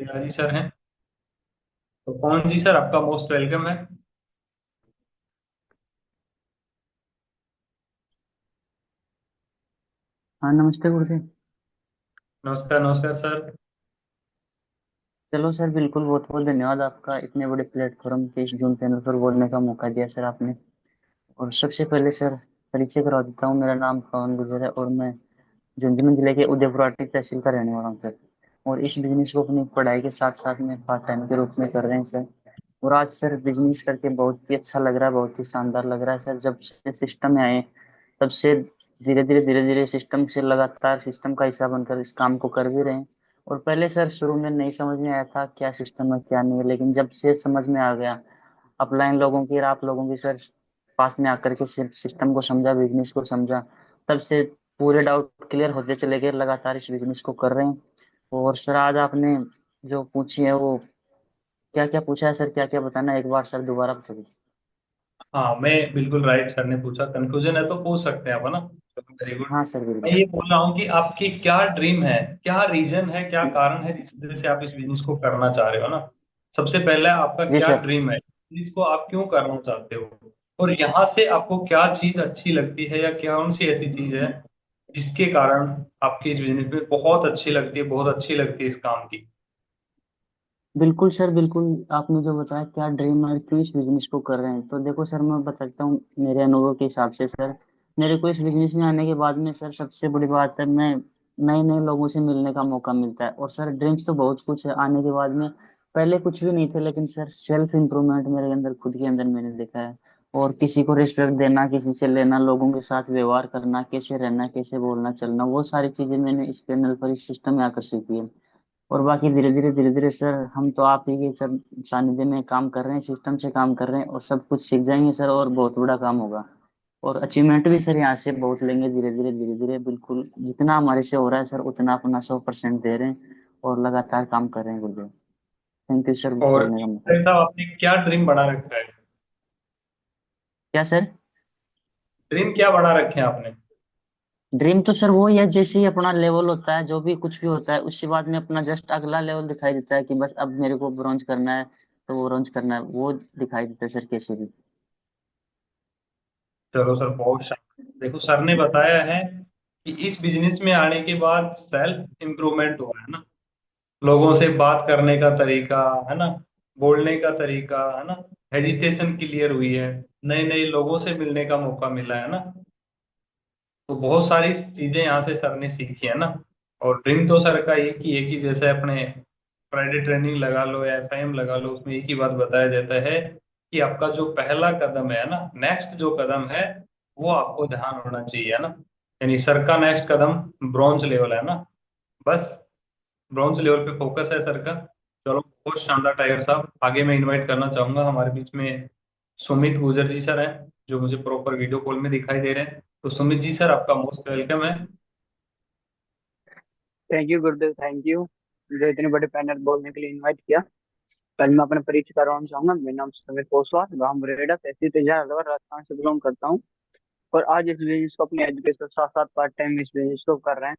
वेदा जी sir हैं। तो कौन जी सर, आपका मोस्ट वेलकम है। हाँ, नमस्ते गुरुदेव। नमस्कार नमस्कार सर। चलो सर, बिल्कुल, बहुत बहुत धन्यवाद आपका, इतने बड़े प्लेटफॉर्म पे इस जूम पैनल पर बोलने का मौका दिया सर आपने। और सबसे पहले सर, परिचय करवा देता हूँ। मेरा नाम पवन गुर्जर है और मैं झुंझुनू जिले के उदयपुराटी तहसील का रहने वाला हूँ सर। और इस बिजनेस को अपनी पढ़ाई के साथ साथ में पार्ट टाइम के रूप में कर रहे हैं सर। और आज सर बिजनेस करके बहुत ही अच्छा लग रहा है, बहुत ही शानदार लग रहा है सर। जब से सिस्टम में आए तब से धीरे धीरे सिस्टम से लगातार सिस्टम का हिस्सा बनकर इस काम को कर भी रहे हैं। और पहले सर शुरू में नहीं समझ में आया था क्या सिस्टम है क्या नहीं है, लेकिन जब से समझ में आ गया, अपलाइन लोगों की और आप लोगों की सर पास में आकर के सिस्टम को समझा, बिजनेस को समझा, तब से पूरे डाउट क्लियर होते चले गए। लगातार इस बिजनेस को कर रहे हैं। और सर आज आपने जो पूछी है वो क्या क्या पूछा है सर, क्या क्या बताना है, एक बार सर दोबारा बता दीजिए। हाँ, मैं बिल्कुल राइट, सर ने पूछा कंफ्यूजन है तो पूछ सकते हैं आप, है ना। Very good. हाँ सर, मैं बिल्कुल। ये बोल रहा हूँ कि आपकी क्या ड्रीम है, क्या रीजन है, क्या कारण है जिस वजह से आप इस बिजनेस को करना चाह रहे हो ना। सबसे पहला आपका जी क्या सर। ड्रीम है, बिजनेस को आप क्यों करना चाहते हो, और यहाँ से आपको क्या चीज अच्छी लगती है या कौन सी ऐसी चीज है जिसके कारण आपकी इस बिजनेस में बहुत अच्छी लगती है, बहुत अच्छी लगती है इस काम की। बिल्कुल सर, बिल्कुल। आपने जो बताया क्या ड्रीम है, क्यों इस बिजनेस को कर रहे हैं, तो देखो सर, मैं बताता हूँ मेरे अनुभव के हिसाब से सर। मेरे को इस बिजनेस में आने के बाद में सर सबसे बड़ी बात है, मैं नए नए लोगों से मिलने का मौका मिलता है। और सर ड्रीम्स तो बहुत कुछ है आने के बाद में। पहले कुछ भी नहीं थे, लेकिन सर सेल्फ इम्प्रूवमेंट मेरे अंदर, खुद के अंदर मैंने देखा है। और किसी को रिस्पेक्ट देना, किसी से लेना, लोगों के साथ व्यवहार करना, कैसे रहना, कैसे बोलना चलना, वो सारी चीजें मैंने इस पैनल पर, इस सिस्टम में आकर सीखी है। और बाकी धीरे धीरे सर, हम तो आप ही के सर सानिध्य में काम कर रहे हैं, सिस्टम से काम कर रहे हैं, और सब कुछ सीख जाएंगे सर, और बहुत बड़ा काम होगा। और अचीवमेंट भी सर यहाँ से बहुत लेंगे, धीरे धीरे बिल्कुल। जितना हमारे से हो रहा है सर, उतना अपना 100% दे रहे हैं और लगातार काम कर रहे हैं गुरुदेव। थैंक यू सर और बोलने का मौका सर दिया। साहब, आपने क्या ड्रीम बना रखा है, क्या सर? ड्रीम क्या बना रखे हैं आपने। ड्रीम तो सर वो ही है, जैसे ही अपना लेवल होता है, जो भी कुछ भी होता है, उसके बाद में अपना जस्ट अगला लेवल दिखाई देता है कि बस अब मेरे को ब्रॉन्ज करना है, तो वो ब्रॉन्ज करना है, वो दिखाई देता है सर कैसे भी। चलो सर, बहुत शानदार। देखो, सर ने बताया है कि इस बिजनेस में आने के बाद सेल्फ इम्प्रूवमेंट हुआ है ना। लोगों से बात करने का तरीका, है ना, बोलने का तरीका, है ना, हेजिटेशन क्लियर हुई है, नए नए लोगों से मिलने का मौका मिला है ना। तो बहुत सारी चीजें यहाँ से सर ने सीखी है ना। और ड्रीम तो सर का एक ही है कि जैसे अपने फ्राइडे ट्रेनिंग लगा लो या एफआईएम लगा लो, उसमें एक ही बात बताया जाता है कि आपका जो पहला कदम है ना, नेक्स्ट जो कदम है, वो आपको ध्यान होना चाहिए, है ना। यानी सर का नेक्स्ट कदम ब्रॉन्ज लेवल है ना। बस ब्रॉन्ज लेवल पे फोकस है सर का। चलो, बहुत शानदार टाइगर साहब। आगे मैं इनवाइट करना चाहूंगा, हमारे बीच में सुमित गुजर जी सर हैं, जो मुझे प्रॉपर वीडियो कॉल में दिखाई दे रहे हैं। तो सुमित जी सर, आपका मोस्ट वेलकम है। Thank you Gurudev, thank you मुझे इतने बड़े पैनल बोलने के लिए इनवाइट किया। पहले मैं अपना परिचय करवाना चाहूंगा। मेरा नाम समीर पोसवाल, गांव मुरेड़ा, तहसील तेजा, अलवर, राजस्थान से बिलोंग करता हूँ। और आज इस बिजनेस को अपने एजुकेशन के साथ साथ पार्ट टाइम इस बिजनेस को कर रहे हैं।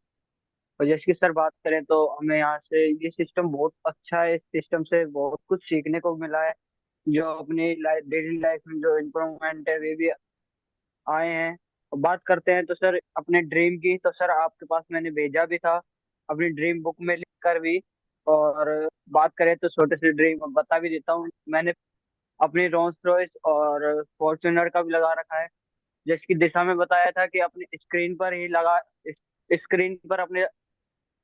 और जैसे कि सर बात करें तो हमें यहाँ से ये सिस्टम बहुत अच्छा है। इस सिस्टम से बहुत कुछ सीखने को मिला है। जो अपनी लाइफ, डेली लाइफ में जो इम्प्रूवमेंट है वे भी आए हैं। और बात करते हैं तो सर अपने ड्रीम की, तो सर आपके पास मैंने भेजा भी था अपनी ड्रीम बुक में लिख कर भी। और बात करें तो छोटे से ड्रीम बता भी देता हूँ। मैंने अपनी रोल्स रॉयस और फॉर्च्यूनर का भी लगा रखा है। जिसकी दिशा में बताया था कि अपनी स्क्रीन पर ही लगा, स्क्रीन पर अपने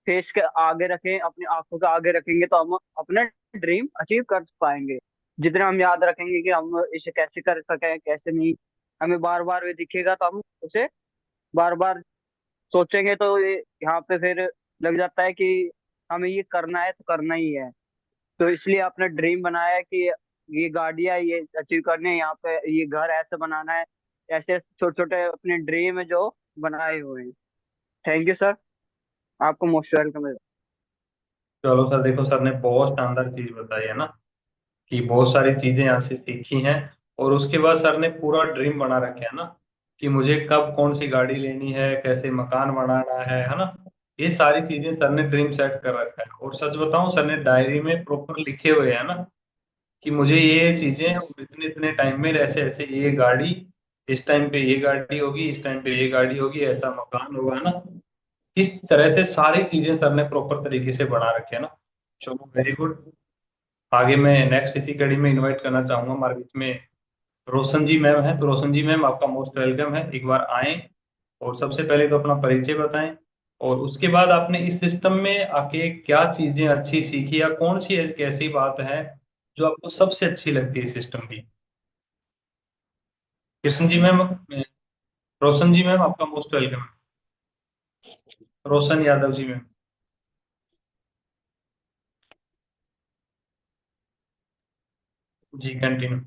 फेस के आगे रखें, अपनी आंखों के आगे रखेंगे तो हम अपना ड्रीम अचीव कर पाएंगे। जितना हम याद रखेंगे कि हम इसे कैसे कर सकें कैसे नहीं, हमें बार बार ये दिखेगा तो हम उसे बार बार सोचेंगे तो ये यहाँ पे फिर लग जाता है कि हमें ये करना है तो करना ही है। तो इसलिए अपना ड्रीम बनाया है कि ये गाड़ियाँ ये अचीव करने हैं, यहाँ पे ये घर ऐसे बनाना है। ऐसे छोटे छोटे अपने ड्रीम है जो बनाए हुए हैं। थैंक यू सर, आपको मोस्ट वेलकम है। चलो सर, देखो सर ने बहुत शानदार चीज बताई है ना, कि बहुत सारी चीजें यहाँ से सीखी हैं। और उसके बाद सर ने पूरा ड्रीम बना रखे है ना, कि मुझे कब कौन सी गाड़ी लेनी है, कैसे मकान बनाना है ना। ये सारी चीजें सर ने ड्रीम सेट कर रखा है। और सच बताऊं, सर ने डायरी में प्रॉपर लिखे हुए हैं ना कि मुझे ये चीजें और इतने इतने टाइम में ऐसे ऐसे ये गाड़ी, इस टाइम पे ये गाड़ी होगी, इस टाइम पे ये गाड़ी होगी, ऐसा मकान होगा ना। इस तरह से सारी चीजें सर ने प्रॉपर तरीके से बना रखे हैं ना। चलो वेरी गुड। आगे मैं नेक्स्ट इसी कड़ी में इनवाइट करना चाहूंगा हमारे बीच में रोशन जी मैम है। तो रोशन जी मैम, आपका मोस्ट वेलकम है, एक बार आएं और सबसे पहले तो अपना परिचय बताएं, और उसके बाद आपने इस सिस्टम में आके क्या चीजें अच्छी सीखी, या कौन सी एक ऐसी बात है जो आपको सबसे अच्छी लगती है सिस्टम की। कृष्ण जी मैम, रोशन जी मैम, आपका मोस्ट वेलकम है। रोशन यादव जी मैम। जी कंटिन्यू।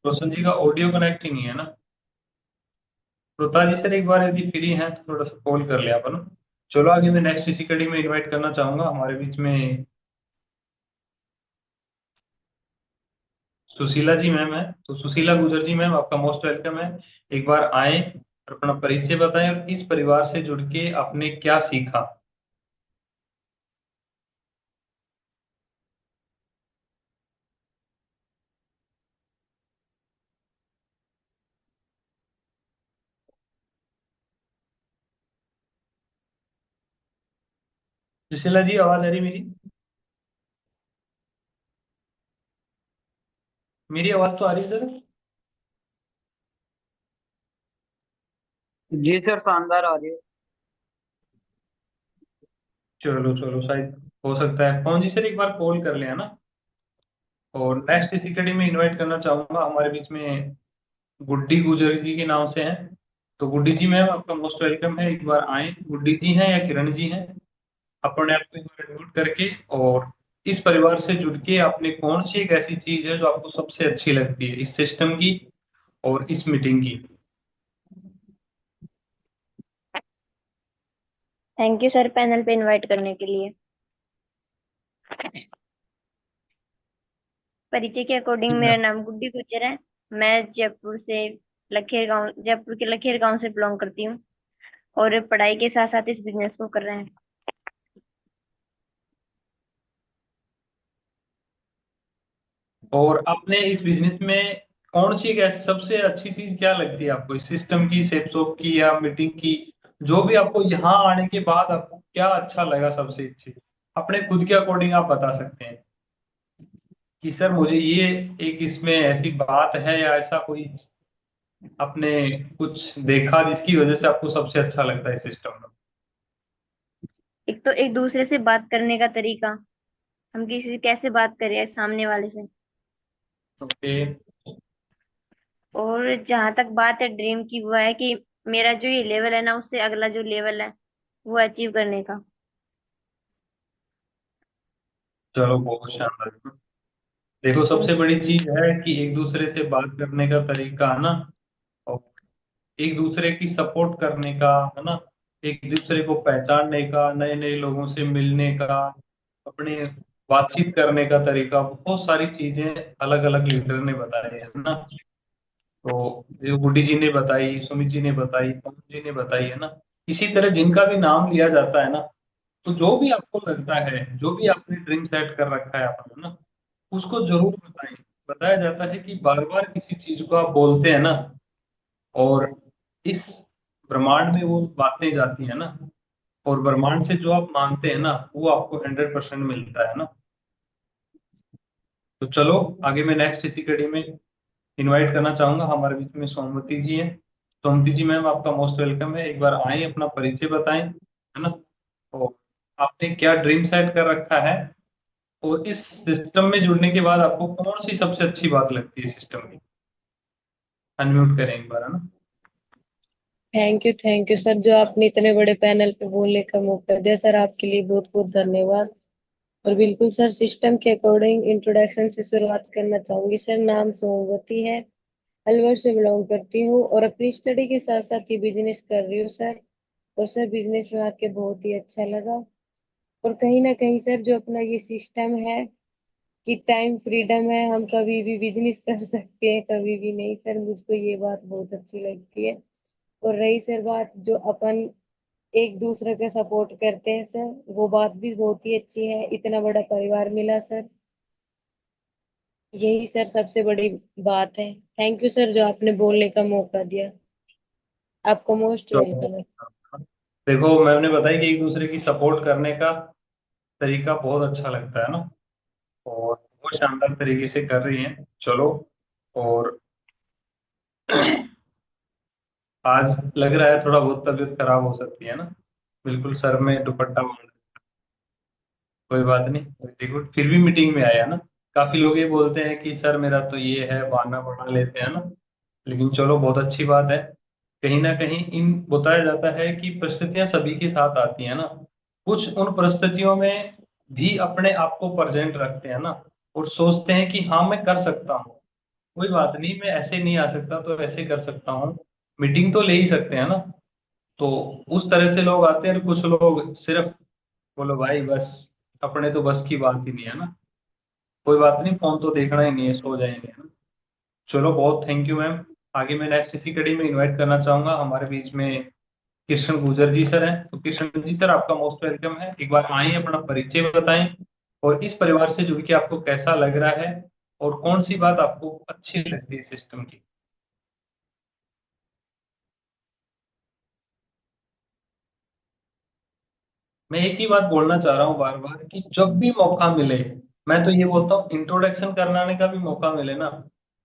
रोशन जी का ऑडियो कनेक्ट ही नहीं है ना। श्रोता जी सर, एक बार यदि फ्री हैं तो थोड़ा सा कॉल कर ले आप, है ना। चलो आगे मैं नेक्स्ट इसी कड़ी में इनवाइट करना चाहूंगा हमारे बीच में सुशीला जी मैम है। तो सुशीला गुजर जी मैम, आपका मोस्ट वेलकम है। एक बार आए और अपना परिचय बताएं, और इस परिवार से जुड़ के आपने क्या सीखा। सुशीला जी, आवाज आ रही मेरी? मेरी आवाज तो आ रही है सर। जी सर, शानदार आ रही है। चलो चलो, शायद हो सकता है कौन जी सर, एक बार कॉल कर ले, है ना। और नेक्स्ट इसी कड़ी में इनवाइट करना चाहूंगा हमारे बीच में गुड्डी गुजर जी के नाम से हैं। तो गुड्डी जी मैम, आपका मोस्ट वेलकम है, एक बार आए। गुड्डी जी हैं या किरण जी हैं? अपने आप को एक बार म्यूट करके, और इस परिवार से जुड़ के आपने कौन सी एक ऐसी चीज है जो आपको सबसे अच्छी लगती है इस सिस्टम की और इस मीटिंग की। थैंक यू सर पैनल पे इनवाइट करने के लिए। परिचय के अकॉर्डिंग जी मेरा मैम। नाम गुड्डी गुज्जर है। मैं जयपुर के लखेर गांव से बिलोंग करती हूँ, और पढ़ाई के साथ साथ इस बिजनेस को कर रहे हैं। और आपने इस बिजनेस में कौन सी एक सबसे अच्छी चीज क्या लगती है आपको, इस सिस्टम की, सेप्सोप की, या मीटिंग की? जो भी आपको यहाँ आने के बाद आपको क्या अच्छा लगा सबसे अच्छी, अपने खुद के अकॉर्डिंग आप बता सकते हैं कि सर मुझे ये एक इसमें ऐसी बात है, या ऐसा कोई आपने कुछ देखा जिसकी वजह से आपको सबसे अच्छा लगता है सिस्टम में। एक तो एक दूसरे से बात करने का तरीका, हम किसी से कैसे बात करें सामने वाले से। ओके। और जहां तक बात है ड्रीम की, वो है कि मेरा जो ये लेवल है ना, उससे अगला जो लेवल है वो अचीव करने का। चलो बहुत शानदार। देखो, सबसे बड़ी चीज है कि एक दूसरे से बात करने का तरीका, है ना। और एक दूसरे की सपोर्ट करने का, है ना। एक दूसरे को पहचानने का, नए नए लोगों से मिलने का, अपने बातचीत करने का तरीका, बहुत सारी चीजें अलग अलग लीडर ने बताई है ना। तो जो गुड्डी जी ने बताई, सुमित जी ने बताई, पवन जी ने बताई, है ना। इसी तरह जिनका भी नाम लिया जाता है ना, तो जो भी आपको लगता है, जो भी आपने ड्रीम सेट कर रखा है अपना ना, उसको जरूर बताएं। बताया जाता है कि बार बार किसी चीज को आप बोलते हैं ना, और इस ब्रह्मांड में वो बातें जाती है ना, और ब्रह्मांड से जो आप मांगते हैं ना, वो आपको 100% मिलता है ना। तो चलो आगे मैं नेक्स्ट इसी कड़ी में इनवाइट करना चाहूंगा हमारे बीच में सोमवती जी हैं। सोमवती जी मैम, आपका मोस्ट वेलकम है, एक बार आए, अपना परिचय बताएं, है ना। और आपने क्या ड्रीम सेट कर रखा है, और इस सिस्टम में जुड़ने के बाद आपको कौन सी सबसे अच्छी बात लगती है सिस्टम की। अनम्यूट करें एक बार, है ना। थैंक यू सर, जो आपने इतने बड़े पैनल पे बोलने का मौका दिया सर, आपके लिए बहुत बहुत धन्यवाद। और बिल्कुल सर, सिस्टम के अकॉर्डिंग इंट्रोडक्शन से शुरुआत करना चाहूंगी सर। नाम सोमवती है, अलवर से बिलोंग करती हूँ, और अपनी स्टडी के साथ साथ ये बिजनेस कर रही हूँ सर। और सर बिजनेस में आके बहुत ही अच्छा लगा। और कहीं ना कहीं सर जो अपना ये सिस्टम है कि टाइम फ्रीडम है, हम कभी भी बिजनेस कर सकते हैं, कभी भी नहीं सर, मुझको ये बात बहुत अच्छी लगती है। और रही सर बात जो अपन एक दूसरे के सपोर्ट करते हैं सर, वो बात भी बहुत ही अच्छी है, इतना बड़ा परिवार मिला सर, यही सर सबसे बड़ी बात है। थैंक यू सर जो आपने बोलने का मौका दिया, आपको मोस्ट तो वेलकम है। देखो, मैंने बताया कि एक दूसरे की सपोर्ट करने का तरीका बहुत अच्छा लगता है ना, और वो शानदार तरीके से कर रही हैं। चलो। और आज लग रहा है थोड़ा बहुत तबीयत खराब हो सकती है ना, बिल्कुल सर में दुपट्टा बांध। कोई बात नहीं, वेरी गुड, फिर भी मीटिंग में आया ना। काफी लोग ये बोलते हैं कि सर मेरा तो ये है, बहाना बना लेते हैं ना, लेकिन चलो बहुत अच्छी बात है। कहीं ना कहीं इन बताया जाता है कि परिस्थितियां सभी के साथ आती हैं ना, कुछ उन परिस्थितियों में भी अपने आप को प्रेजेंट रखते हैं ना, और सोचते हैं कि हाँ मैं कर सकता हूँ, कोई बात नहीं, मैं ऐसे नहीं आ सकता तो ऐसे कर सकता हूँ, मीटिंग तो ले ही सकते हैं ना। तो उस तरह से लोग आते हैं, और कुछ लोग सिर्फ बोलो भाई बस, अपने तो बस की बात ही नहीं है ना। कोई बात नहीं, फोन तो देखना ही नहीं है, सो जाएंगे है ना। चलो, बहुत थैंक यू मैम। आगे मैं नेक्स्ट इसी कड़ी में इनवाइट करना चाहूंगा, हमारे बीच में कृष्ण गुजर जी सर हैं। तो कृष्ण जी सर, आपका मोस्ट वेलकम है। एक बार आइए, अपना परिचय बताएं, और इस परिवार से जुड़ के आपको कैसा लग रहा है, और कौन सी बात आपको अच्छी लगती है सिस्टम की। मैं एक ही बात बोलना चाह रहा हूँ बार बार कि जब भी मौका मिले, मैं तो ये बोलता हूँ इंट्रोडक्शन कराने का भी मौका मिले ना,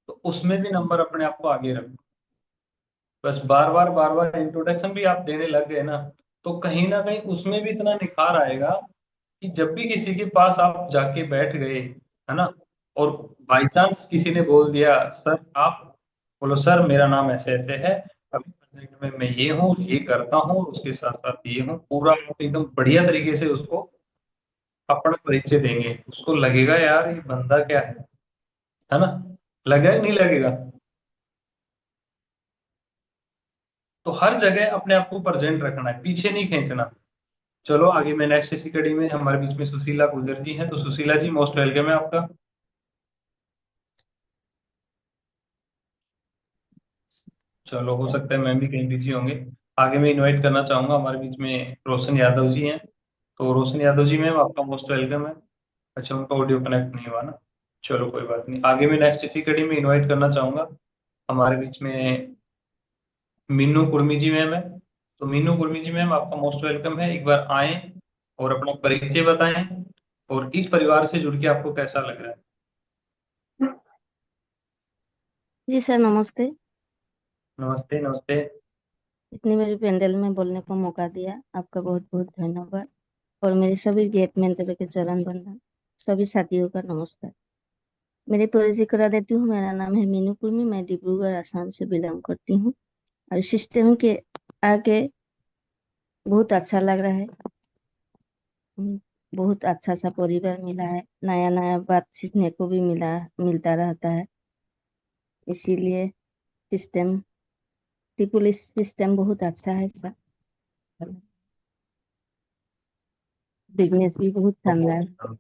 तो उसमें भी नंबर अपने आप को आगे रखो। बस बार बार इंट्रोडक्शन भी आप देने लग गए ना, तो कहीं ना कहीं उसमें भी इतना निखार आएगा कि जब भी किसी के पास आप जाके बैठ गए, है ना, और बाई चांस किसी ने बोल दिया सर आप, बोलो सर मेरा नाम ऐसे ऐसे है, अभी प्रेजेंट में मैं ये हूँ, ये करता हूँ, उसके साथ साथ ये हूँ, पूरा आप एकदम बढ़िया तरीके से उसको अपना परिचय देंगे, उसको लगेगा यार ये बंदा क्या है ना, लगेगा नहीं लगेगा। तो हर जगह अपने आप को प्रेजेंट रखना है, पीछे नहीं खींचना। चलो आगे, मैं नेक्स्ट इसी कड़ी में हमारे बीच में सुशीला गुजर जी हैं। तो सुशीला जी, मोस्ट वेलकम है आपका। चलो, हो अच्छा। सकता है मैम भी कहीं बिजी होंगे। आगे मैं इनवाइट करना चाहूंगा, हमारे बीच में रोशन यादव जी हैं। तो रोशन यादव जी मैम, आपका मोस्ट वेलकम है। अच्छा, उनका ऑडियो कनेक्ट नहीं हुआ ना, चलो कोई बात नहीं। आगे मैं नेक्स्ट इसी कड़ी में इनवाइट करना चाहूंगा, हमारे बीच में मीनू कुर्मी जी मैम है। तो मीनू कुर्मी जी मैम, आपका मोस्ट वेलकम है। एक बार आएं और अपना परिचय बताएं, और इस परिवार से जुड़ के आपको कैसा लग रहा है। जी सर नमस्ते। नमस्ते नमस्ते। इतनी बड़ी पैंडल में बोलने का मौका दिया, आपका बहुत बहुत धन्यवाद। और मेरे सभी गेट मेंटरों के चरण वंदन, सभी साथियों का नमस्कार। मेरे परिचय करा देती हूँ, मेरा नाम है मीनू कुर्मी, मैं डिब्रूगढ़ असम से बिलोंग करती हूँ। और सिस्टम के आके बहुत अच्छा लग रहा है। बहुत अच्छा सा परिवार मिला है, नया नया बात सीखने को भी मिलता रहता है। इसीलिए सिस्टम ट्रिपुल सिस्टम बहुत अच्छा है सर। बिजनेस भी बहुत तो शानदार।